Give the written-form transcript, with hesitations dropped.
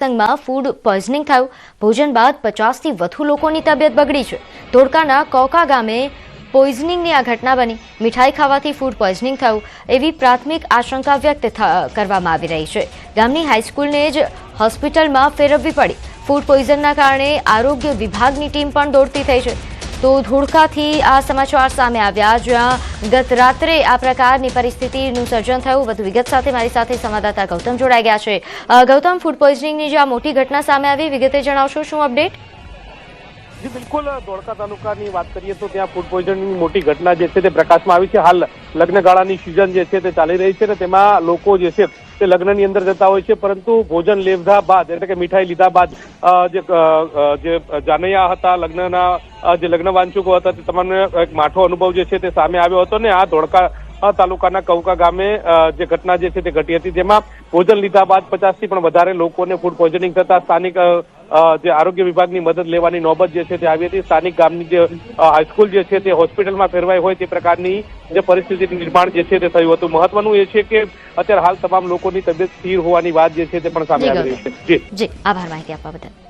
સંગમાં food poisoning થયું। ભોજન બાદ 50 થી વધુ લોકોની તબિયત બગડી છે। ધોળકાના કોકા ગામે પોઈઝનિંગની આ ઘટના બની। મીઠાઈ ખાવાથી ફૂડ પોઈઝનિંગ થયું એવી પ્રાથમિક આશંકા વ્યક્ત કરવામાં આવી રહી છે। ગામની હાઈસ્કૂલને જ હોસ્પિટલમાં ફેરવવી પડી। ફૂડ પોઈઝનના કારણે આરોગ્ય વિભાગની ટીમ પણ દોડતી થઈ છે। તો ધોળકાથી આ સમાચાર સામે આવ્યા, જ્યાં ગત રાત્રે આ પ્રકારની પરિસ્થિતિનું સર્જન થયું। વધુ વિગત સાથે મારી સાથે સંવાદદાતા ગૌતમ જોડાઈ ગયા છે। ગૌતમ, ફૂડ પોઈઝનિંગની જે આ મોટી ઘટના સામે આવી, વિગતે જણાવશો, શું અપડેટ? જી બિલકુલ, ધોળકા તાલુકાની વાત કરીએ તો ત્યાં ફૂડ પોઈઝનિંગની મોટી ઘટના જે છે તે પ્રકાશમાં આવી છે। હાલ લગ્નગાળાની સિઝન જે છે તે ચાલી રહી છે ને તેમાં લોકો જે છે તે લગ્નની અંદર જતા હોય છે, પરંતુ ભોજન લીધા બાદ એટલે કે મીઠાઈ લીધા બાદ જે જાનૈયા હતા, લગ્નના જે લગ્ન વાંચુકો હતા તે તમામને એક માઠો અનુભવ જે છે તે સામે આવ્યો હતો ને આ ધોળકા તાલુકાના કૌકા ગામે જે ઘટના જે છે તે ઘટી હતી, જેમાં ભોજન લીધા બાદ 50 થી પણ વધારે લોકોને ફૂડ પોઈઝનિંગ થતા સ્થાનિક જે આરોગ્ય વિભાગની મદદ લેવાની નોબત જે છે તે આવી હતી। સ્થાનિક ગામની જે હાઈસ્કૂલ જે છે તે હોસ્પિટલમાં ફેરવાઈ હોય તે પ્રકારની જે પરિસ્થિતિનું નિર્માણ જે છે તે થયું હતું। મહત્વનું એ છે કે અત્યારે હાલ તમામ લોકોની તબિયત સ્થિર હોવાની વાત જે છે તે પણ સામે આવી રહી છે। જી, આભાર માહિતી આપવા બદલ।